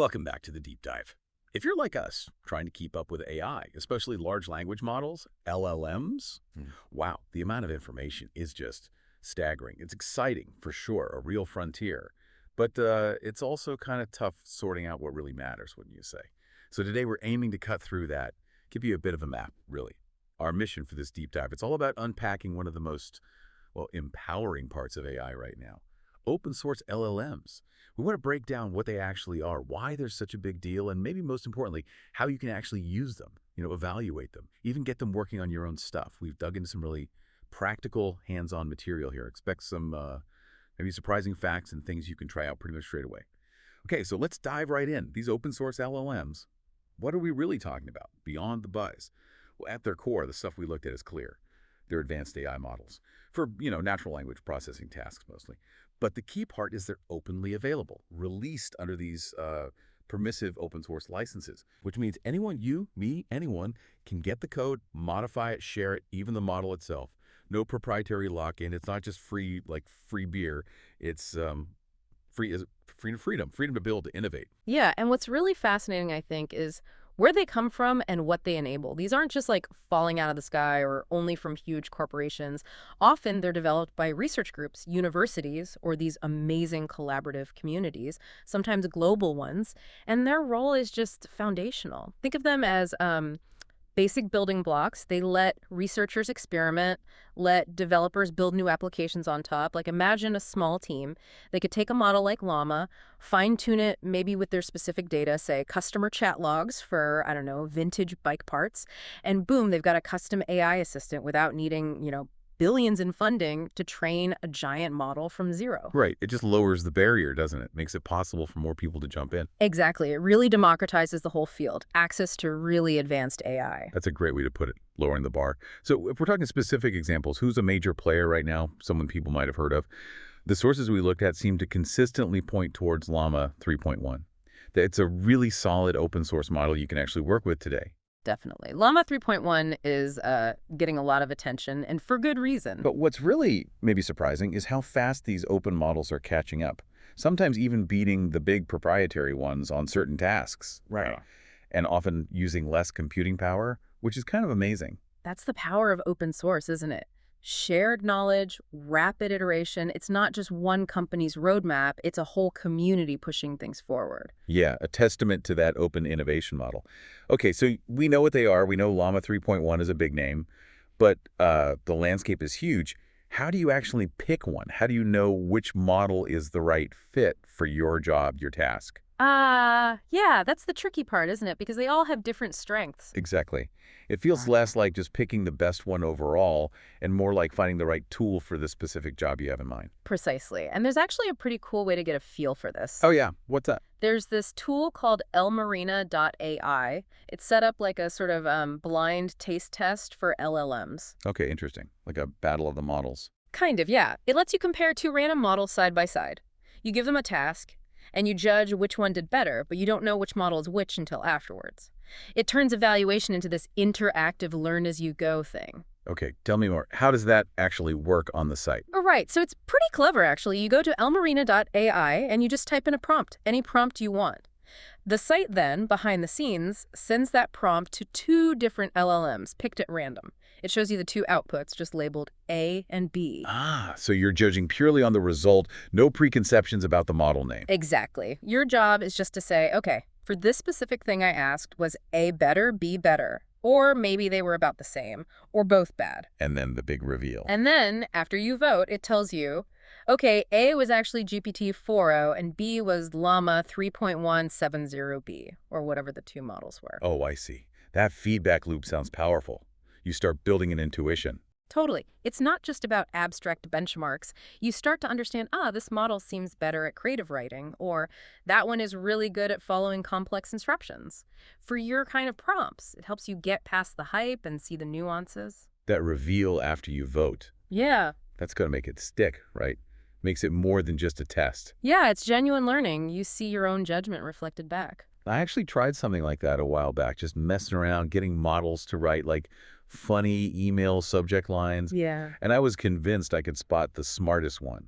Welcome back to the deep dive. If you're like us, trying to keep up with AI, especially large language models, LLMs, wow, the amount of information is just staggering. It's exciting, for sure, a real frontier. But it's also kind of tough sorting out what really matters, wouldn't you say? So today we're aiming to cut through that, give you a bit of a map, really. Our mission for this deep dive, it's all about unpacking one of the most, well, empowering parts of AI right now. Open source LLMs. We want to break down what they actually are, why they're such a big deal, and maybe most importantly, how you can actually use them, evaluate them, even get them working on your own stuff. We've dug into some really practical, hands-on material here. Expect some maybe surprising facts and things you can try out pretty much straight away. Okay, so let's dive right in. These open source LLMs, what are we really talking about beyond the buzz? Well, at their core, the stuff we looked at is clear. They're advanced AI models for, natural language processing tasks mostly. But the key part is they're openly available, released under these permissive open source licenses, which means anyone, you, me, anyone, can get the code, modify it, share it, even the model itself. No proprietary lock-in. It's not just free, like free beer. It's freedom to build, to innovate. Yeah, and what's really fascinating, I think, is where they come from and what they enable. These aren't just like falling out of the sky or only from huge corporations. Often they're developed by research groups, universities, or these amazing collaborative communities, sometimes global ones, and their role is just foundational. Think of them as basic building blocks. They let researchers experiment, let developers build new applications on top. Like imagine a small team. They could take a model like Llama, fine-tune it maybe with their specific data, say customer chat logs for, I don't know, vintage bike parts, and boom, they've got a custom AI assistant without needing, billions in funding to train a giant model from zero. Right. It just lowers the barrier, doesn't it? Makes it possible for more people to jump in. Exactly. It really democratizes the whole field, access to really advanced AI. That's a great way to put it, lowering the bar. So if we're talking specific examples, who's a major player right now, someone people might have heard of? The sources we looked at seem to consistently point towards Llama 3.1. It's a really solid open source model you can actually work with today. Definitely. Llama 3.1 is getting a lot of attention, and for good reason. But what's really maybe surprising is how fast these open models are catching up, sometimes even beating the big proprietary ones on certain tasks. Right. And often using less computing power, which is kind of amazing. That's the power of open source, isn't it? Shared knowledge, rapid iteration. It's not just one company's roadmap, it's a whole community pushing things forward. Yeah, a testament to that open innovation model. Okay, so we know what they are. We know Llama 3.1 is a big name, but the landscape is huge. How do you actually pick one? How do you know which model is the right fit for your job, your task? Yeah, that's the tricky part, isn't it? Because they all have different strengths. Exactly. It feels less like just picking the best one overall and more like finding the right tool for the specific job you have in mind. Precisely. And there's actually a pretty cool way to get a feel for this. Oh, yeah. What's that? There's this tool called llmarina.ai. It's set up like a sort of blind taste test for LLMs. Okay, interesting. Like a battle of the models. Kind of, yeah. It lets you compare two random models side by side. You give them a task, and you judge which one did better, but you don't know which model is which until afterwards. It turns evaluation into this interactive learn-as-you-go thing. Okay, tell me more. How does that actually work on the site? All right, so it's pretty clever, actually. You go to llmarina.ai, and you just type in a prompt, any prompt you want. The site then, behind the scenes, sends that prompt to two different LLMs, picked at random. It shows you the two outputs, just labeled A and B. Ah, so you're judging purely on the result, no preconceptions about the model name. Exactly. Your job is just to say, okay, for this specific thing I asked, was A better, B better? Or maybe they were about the same, or both bad. And then the big reveal. And then, after you vote, it tells you, okay, A was actually GPT-4o, and B was Llama 3.170B, or whatever the two models were. Oh, I see. That feedback loop sounds powerful. You start building an intuition. Totally. It's not just about abstract benchmarks. You start to understand, this model seems better at creative writing, or that one is really good at following complex instructions. For your kind of prompts, it helps you get past the hype and see the nuances. That reveal after you vote. Yeah. That's going to make it stick, right? Makes it more than just a test. Yeah, it's genuine learning. You see your own judgment reflected back. I actually tried something like that a while back, just messing around, getting models to write like funny email subject lines. Yeah. And I was convinced I could spot the smartest one.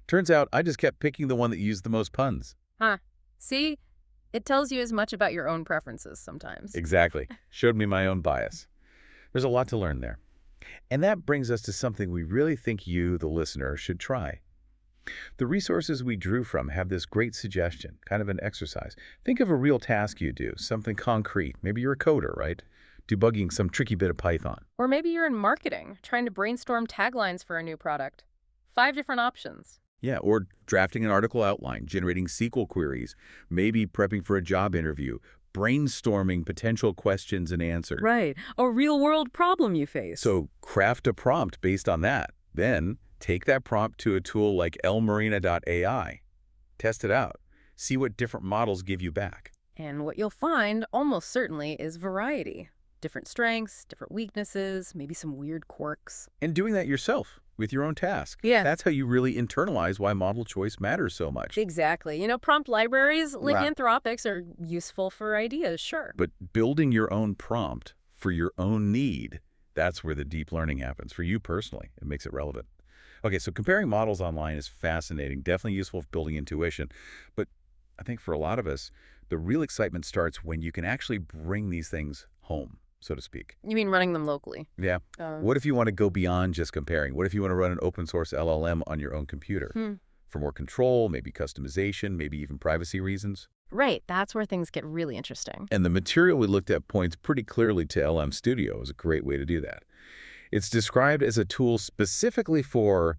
Turns out I just kept picking the one that used the most puns. Huh. See? It tells you as much about your own preferences sometimes. Exactly. Showed me my own bias. There's a lot to learn there. And that brings us to something we really think you, the listener, should try. The resources we drew from have this great suggestion, kind of an exercise. Think of a real task you do, something concrete. Maybe you're a coder, right? Debugging some tricky bit of Python. Or maybe you're in marketing, trying to brainstorm taglines for a new product. 5 different options. Yeah, or drafting an article outline, generating SQL queries, maybe prepping for a job interview, brainstorming potential questions and answers. Right. A real-world problem you face. So craft a prompt based on that. Then take that prompt to a tool like llmarina.ai. Test it out. See what different models give you back. And what you'll find, almost certainly, is variety. Different strengths, different weaknesses, maybe some weird quirks. And doing that yourself with your own task. Yeah. That's how you really internalize why model choice matters so much. Exactly. Prompt libraries like Right. Anthropics are useful for ideas, sure. But building your own prompt for your own need, that's where the deep learning happens for you personally. It makes it relevant. Okay, so comparing models online is fascinating, definitely useful for building intuition. But I think for a lot of us, the real excitement starts when you can actually bring these things home, so to speak. You mean running them locally? Yeah. What if you want to go beyond just comparing? What if you want to run an open source LLM on your own computer? For more control, maybe customization, maybe even privacy reasons? Right. That's where things get really interesting. And the material we looked at points pretty clearly to LM Studio as a great way to do that. It's described as a tool specifically for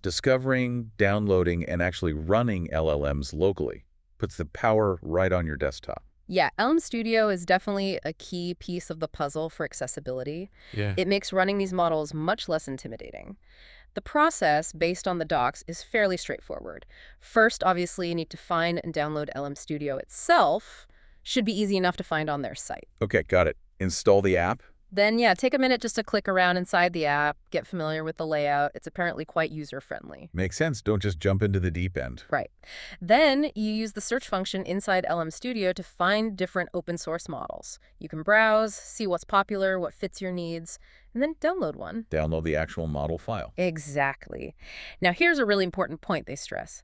discovering, downloading, and actually running LLMs locally. Puts the power right on your desktop. Yeah, LM Studio is definitely a key piece of the puzzle for accessibility. Yeah. It makes running these models much less intimidating. The process, based on the docs, is fairly straightforward. First, obviously, you need to find and download LM Studio itself. Should be easy enough to find on their site. Okay, got it. Install the app. Then, yeah, take a minute just to click around inside the app, get familiar with the layout. It's apparently quite user-friendly. Makes sense. Don't just jump into the deep end. Right. Then you use the search function inside LM Studio to find different open source models. You can browse, see what's popular, what fits your needs, and then download one. Download the actual model file. Exactly. Now, here's a really important point they stress.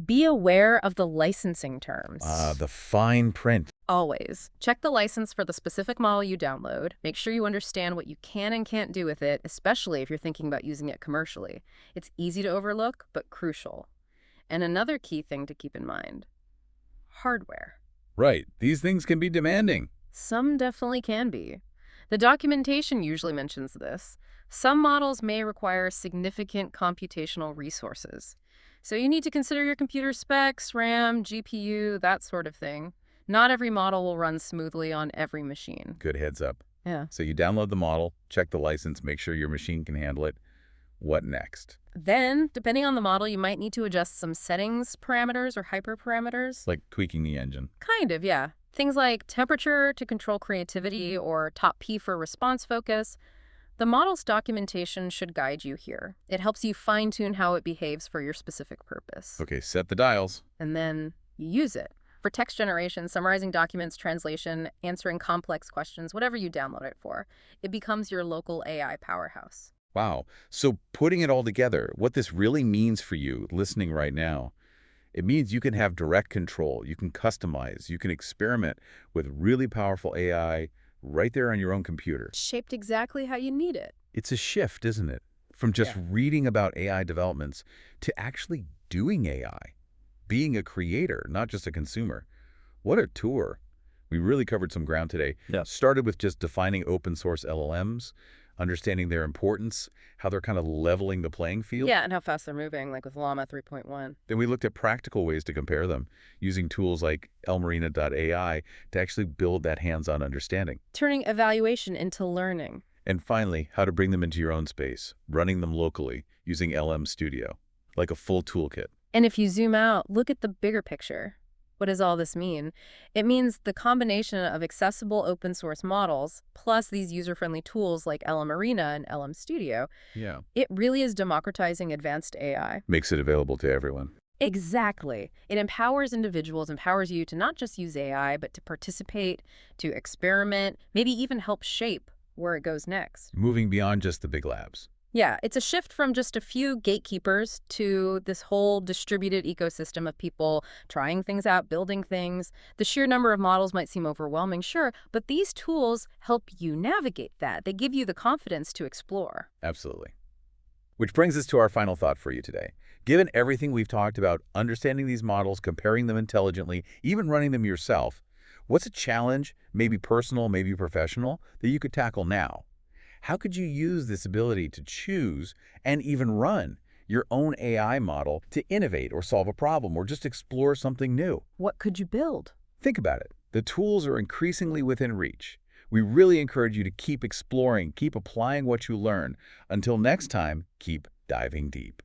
Be aware of the licensing terms. The fine print. Always. Check the license for the specific model you download. Make sure you understand what you can and can't do with it, especially if you're thinking about using it commercially. It's easy to overlook, but crucial. And another key thing to keep in mind, hardware. Right. These things can be demanding. Some definitely can be. The documentation usually mentions this. Some models may require significant computational resources. So you need to consider your computer specs, RAM, GPU, that sort of thing. Not every model will run smoothly on every machine. Good heads up. Yeah. So you download the model, check the license, make sure your machine can handle it. What next? Then, depending on the model, you might need to adjust some settings parameters or hyperparameters. Like tweaking the engine. Kind of, yeah. Things like temperature to control creativity or top P for response focus. The model's documentation should guide you here. It helps you fine-tune how it behaves for your specific purpose. Okay, set the dials. And then you use it. For text generation, summarizing documents, translation, answering complex questions, whatever you download it for, it becomes your local AI powerhouse. Wow. So putting it all together, what this really means for you listening right now, it means you can have direct control, you can customize, you can experiment with really powerful AI right there on your own computer. Shaped exactly how you need it. It's a shift, isn't it? From just reading about AI developments to actually doing AI, being a creator, not just a consumer. What a tour. We really covered some ground today. Yeah. Started with just defining open source LLMs, understanding their importance, how they're kind of leveling the playing field. Yeah, and how fast they're moving, like with Llama 3.1. Then we looked at practical ways to compare them, using tools like llmarina.ai to actually build that hands-on understanding. Turning evaluation into learning. And finally, how to bring them into your own space, running them locally using LM Studio, like a full toolkit. And if you zoom out, look at the bigger picture. What does all this mean? It means the combination of accessible open source models plus these user-friendly tools like LM Arena and LM Studio, Yeah. it really is democratizing advanced AI. Makes it available to everyone. Exactly. It empowers individuals, empowers you to not just use AI, but to participate, to experiment, maybe even help shape where it goes next. Moving beyond just the big labs. Yeah, it's a shift from just a few gatekeepers to this whole distributed ecosystem of people trying things out, building things. The sheer number of models might seem overwhelming, sure, but these tools help you navigate that. They give you the confidence to explore. Absolutely. Which brings us to our final thought for you today. Given everything we've talked about, understanding these models, comparing them intelligently, even running them yourself, what's a challenge, maybe personal, maybe professional, that you could tackle now? How could you use this ability to choose and even run your own AI model to innovate or solve a problem or just explore something new? What could you build? Think about it. The tools are increasingly within reach. We really encourage you to keep exploring, keep applying what you learn. Until next time, keep diving deep.